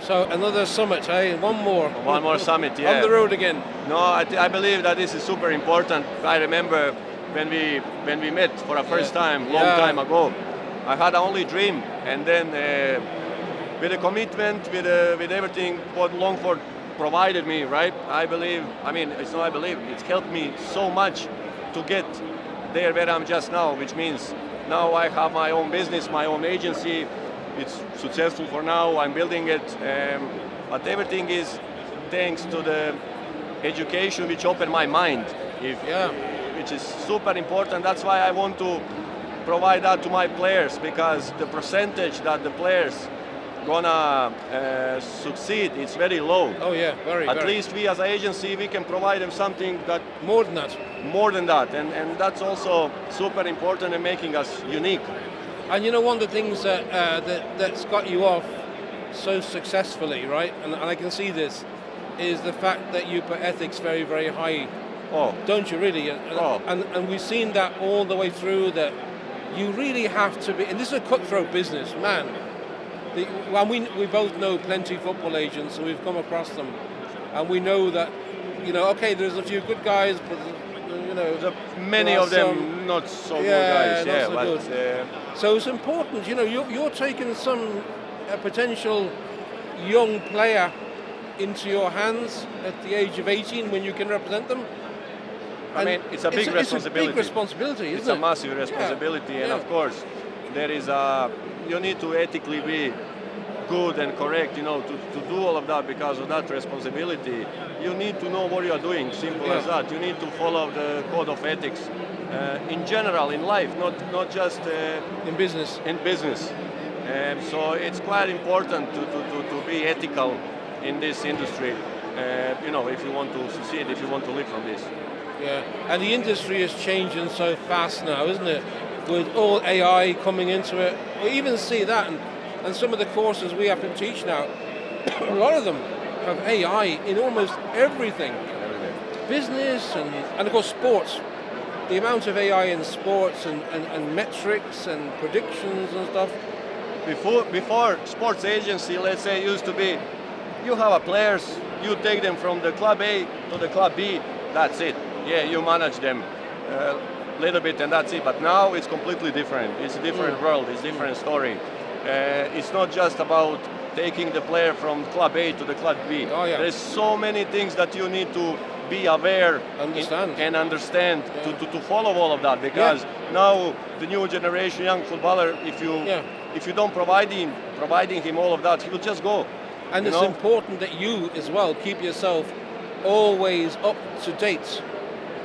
So another summit, eh? One more. One more summit, yeah. On the road again. No, I believe that this is super important. I remember when we met for the first time, long time ago. I had only dream, and then with the commitment, with everything what Longford provided me, right? It's helped me so much to get there where I'm just now, which means now I have my own business, my own agency. It's successful for now. I'm building it, but everything is thanks to the education which opened my mind, which is super important. That's why I want to provide that to my players, because the percentage that the players gonna succeed, it's very low. Oh yeah, very. At least we as an agency, we can provide them something that more than that, and that's also super important in making us unique. And you know, one of the things that's got you off so successfully, right? And I can see this, is the fact that you put ethics very, very high. Oh, don't you really? And we've seen that all the way through. That you really have to be, and this is a cutthroat business, man. We both know plenty of football agents, and we've come across them, and we know that, okay, there's a few good guys, but many of them not so good guys. So it's important, you're taking some potential young player into your hands at the age of 18 when you can represent them. It's a big responsibility. It's a big responsibility, isn't it? It's a massive responsibility, and of course, there is you need to ethically be good and correct, to do all of that. Because of that responsibility, you need to know what you are doing. Simple as that. You need to follow the code of ethics in general in life, not just in business. So it's quite important to be ethical in this industry. If you want to succeed, if you want to live from this. Yeah, and the industry is changing so fast now, isn't it? With all AI coming into it. We even see that, and some of the courses we have to teach now, a lot of them have AI in almost everything. Business and of course sports. The amount of AI in sports and metrics and predictions and stuff. Before sports agency, let's say, used to be, you have a players, you take them from the club A to the club B, that's it. Yeah, you manage them a little bit and that's it. But now it's completely different. It's a different world, it's a different story. It's not just about taking the player from club A to the club B. There's so many things that you need to be aware and understand to follow all of that, because now the new generation young footballer, if you don't providing him all of that, he will just go. And it's important that you as well keep yourself always up to date.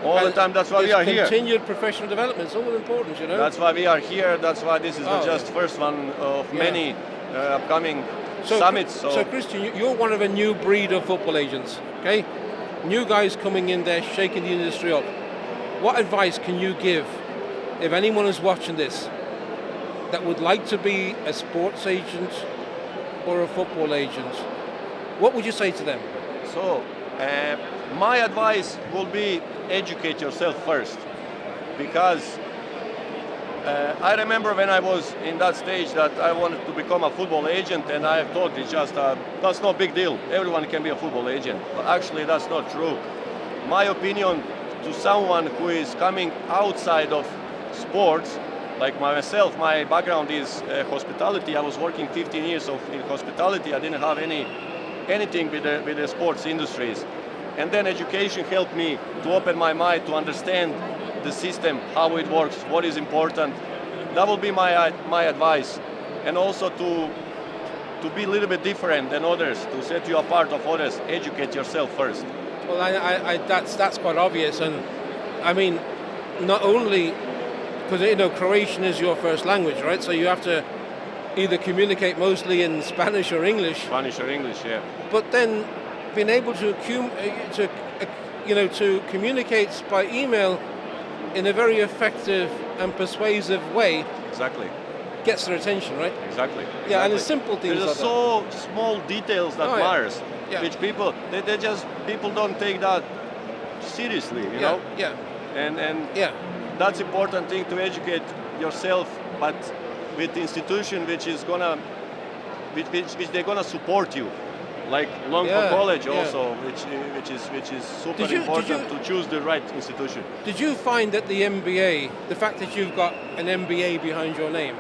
All the time. That's why we are here. Continued professional development is all important, That's why we are here. That's why this is just first one of many upcoming summits. So Kristijan, you're one of a new breed of football agents, okay? New guys coming in there, shaking the industry up. What advice can you give if anyone is watching this that would like to be a sports agent or a football agent? What would you say to them? So, my advice will be educate yourself first, because I remember when I was in that stage that I wanted to become a football agent, and I thought it's just that's no big deal. Everyone can be a football agent, but actually that's not true. My opinion, to someone who is coming outside of sports, like myself, my background is hospitality. I was working 15 years in hospitality. I didn't have anything with the sports industries. And then education helped me to open my mind to understand the system, how it works, what is important. That will be my advice. And also to be a little bit different than others, to set you apart of others. Educate yourself first. Well, that's quite obvious. And I mean, not only because Croatian is your first language, right? So you have to either communicate mostly in Spanish or English. Spanish or English, yeah. But then being able to communicate by email in a very effective and persuasive way. Exactly. Gets their attention, right? Exactly. Yeah, and the simple things. There's so small details that matters, which people don't take that seriously, you know. Yeah. And that's important thing to educate yourself, but with institution which they're gonna support you. like Longford Yeah, College yeah. also, which is super Did you- important to choose the right institution. Did you find that the MBA, the fact that you've got an MBA behind your name,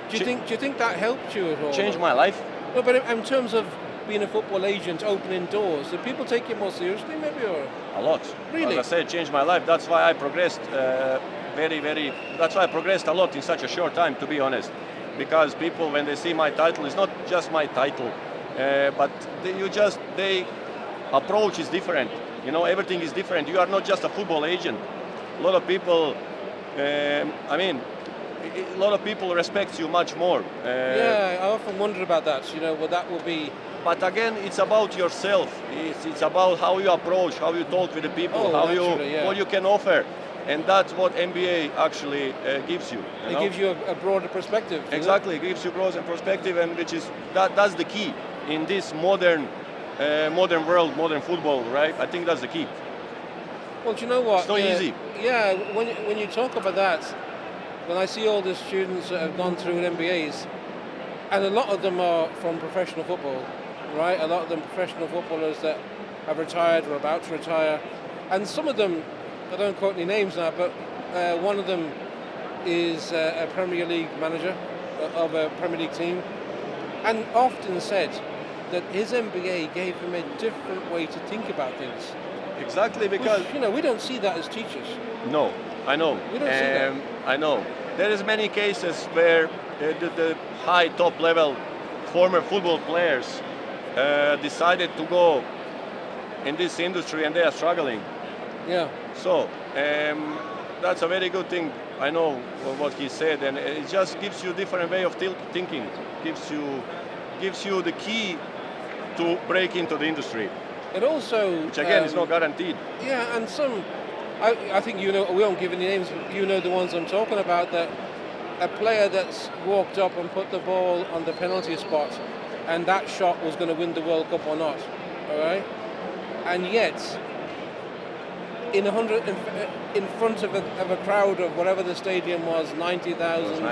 do you think that helped you at all? Changed my life. No, but in terms of being a football agent, opening doors, do people take you more seriously, maybe, or? A lot. Really? As I said, changed my life. That's why I progressed that's why I progressed a lot in such a short time, to be honest. Because people, when they see my title, it's not just my title, but they approach is different. You know, everything is different. You are not just a football agent. A lot of people, a lot of people respect you much more. Yeah, I often wondered about that. You know, well, that would be. But again, it's about yourself. It's about how you approach, how you talk with the people, what you can offer, and that's what MBA actually gives you. It gives you a broader perspective. Exactly, it gives you broader perspective, and which is that's the key in this modern world, modern football, right? I think that's the key. Well, do you know what? It's not easy. Yeah, when you talk about that, when I see all the students that have gone through MBAs, and a lot of them are from professional football, right? A lot of them professional footballers that have retired or about to retire, and some of them, I don't quote any names now, but one of them is a Premier League manager of a Premier League team, and often said that his MBA gave him a different way to think about things. Exactly, because which, we don't see that as teachers. No, I know. We don't see that. I know. There is many cases where the high top level former football players decided to go in this industry and they are struggling. Yeah. So that's a very good thing. I know what he said, and it just gives you a different way of thinking. Gives you the key to break into the industry. It also, which again is not guaranteed. Yeah, and I think we won't give any names, but you know the ones I'm talking about, that a player that's walked up and put the ball on the penalty spot, and that shot was going to win the World Cup or not, all right? And yet, in front of a crowd of whatever the stadium was, 90,000,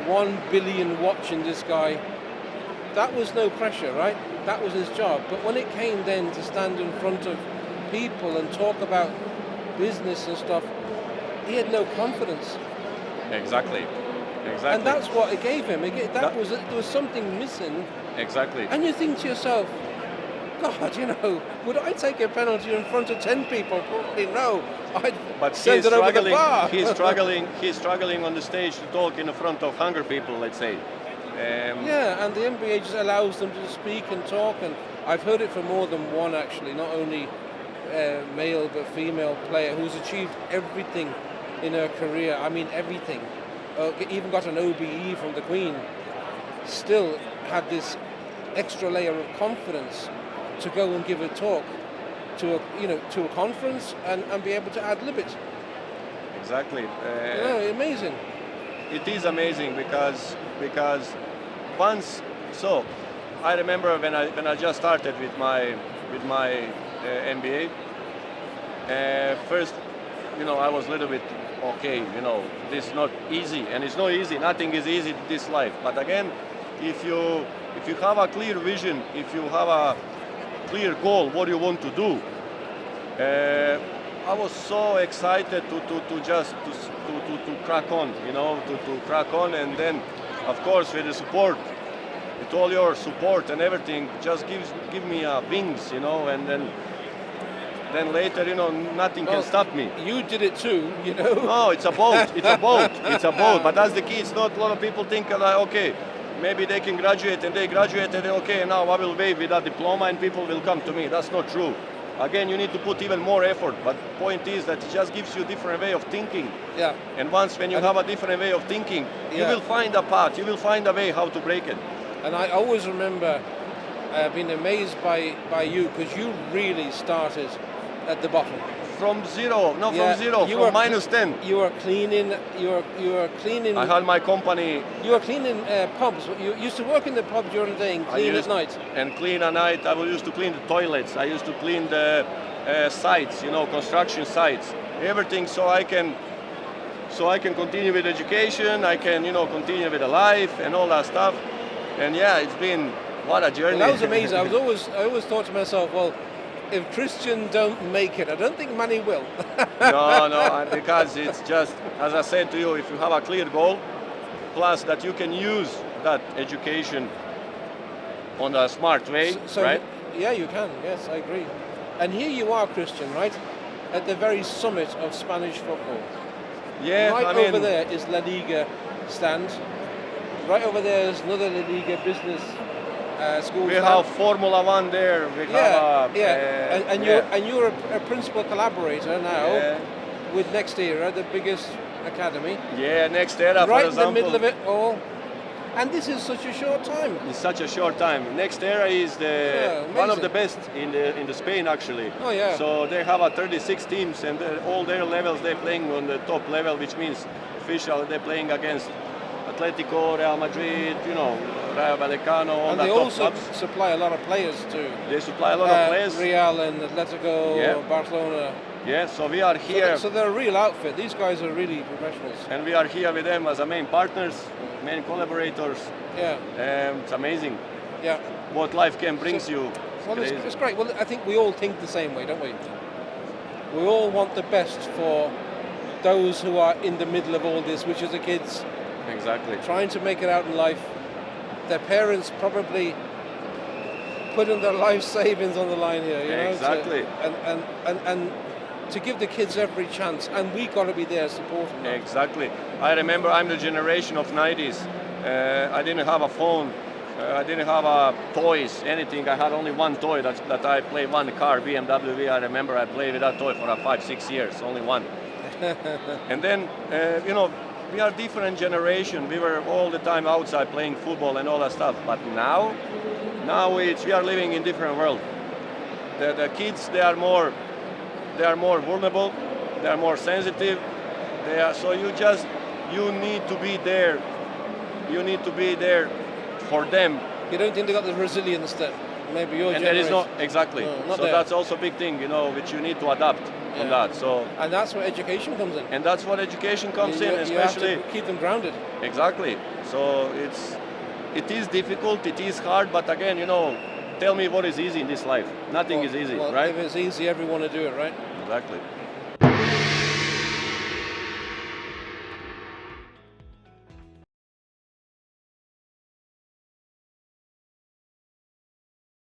1 billion watching this guy, that was no pressure, right? That was his job. But when it came then to stand in front of people and talk about business and stuff, he had no confidence. Exactly. And that's what it gave him. There was something missing. Exactly. And you think to yourself, God, would I take a penalty in front of 10 people? Probably no. I'd send it over the bar. He's struggling on the stage to talk in front of 100 people, let's say. Yeah, and the NBA just allows them to speak and talk, and I've heard it from more than one actually, not only male but female player who's achieved everything in her career. I mean everything. Even got an OBE from the Queen. Still had this extra layer of confidence to go and give a talk to a conference and be able to ad-lib it. Exactly. Amazing. It is amazing because once. So I remember when I just started with my MBA. First, I was a little bit okay. This is not easy, and it's not easy. Nothing is easy in this life. But again, if you have a clear vision, if you have a clear goal, what you want to do. I was so excited to crack on, to crack on, and then, of course, with the support, with all your support and everything, just give me wings, and then later, nothing can stop me. You did it too, No, it's a boat. It's a boat. But that's the key. It's not a lot of people think like, okay, maybe they can graduate and they graduated. Okay, now I will wait with that diploma and people will come to me. That's not true. Again, you need to put even more effort. But the point is that it just gives you a different way of thinking. Yeah. And when you have a different way of thinking, you will find a path. You will find a way how to break it. And I always remember being amazed by you, because you really started at the bottom. From zero, from -10. You were cleaning. You were cleaning. I had my company. You were cleaning pubs. You used to work in the pub during the day and clean at night. And clean at night. I used to clean the toilets. I used to clean the sites, construction sites, everything, so I can continue with education. I can, continue with the life and all that stuff. And yeah, it's been What a journey. Well, that was amazing. I always thought to myself, well, if Kristijan don't make it, I don't think many will. No, because it's just, as I said to you, if you have a clear goal, plus that you can use that education on a smart way, So, right? yeah, you can. Yes, I agree. And here you are, Kristijan, right, at the very summit of Spanish football. Yeah, Right I mean, over there is La Liga stand. Right over there is another La Liga business school we stand. have Formula One there. We have, You're a principal collaborator now Yeah. with Next Era, the biggest academy. Yeah, next era, Right for in the example. middle of it all. And this is such a short time. In such a short time. Next era is one of amazing. the best in the Spain actually. Oh, yeah. So they have 36 teams, and all their levels they're playing on the top level, which means official they're playing against Atletico, Real Madrid, Rayo Vallecano, all And the they top also clubs. supply a lot of players too. They supply a lot of players. Real and Atletico, Yeah. Barcelona. Yeah, so we are here, So they're a real outfit. These guys are really professionals. and we are here with them as a main partners, main collaborators. Yeah, It's amazing yeah. what life can bring you. Well, Crazy. it's great. Well, I think we all think the same way, don't we? We all want the best for those who are in the middle of all this, which is the kids Exactly. trying to make it out in life. Their parents probably putting their life savings on the line here, you know. Exactly. And to give the kids every chance, and we got to be there supporting them. Exactly. I remember I'm the generation of 90s. I didn't have a phone. I didn't have toys, anything. I had only one toy that I played, one car, BMW. I remember I played with that toy for 5-6 years, only one. And then, we are different generation. We were all the time outside playing football and all that stuff. But now we are living in different world. The kids, they are more vulnerable. They are more sensitive. So you need to be there. You need to be there for them. You don't think they got the resilience that maybe your And generation. there is not exactly. No, not so there. that's also a big thing, which you need to adapt on that. So And that's where education comes in. and that's what education comes in, You especially. have to keep them grounded. Exactly. So it is difficult, it is hard, but again, tell me what is easy in this life. Nothing is easy, Well, right? if it's easy, everyone will do it, right? Exactly.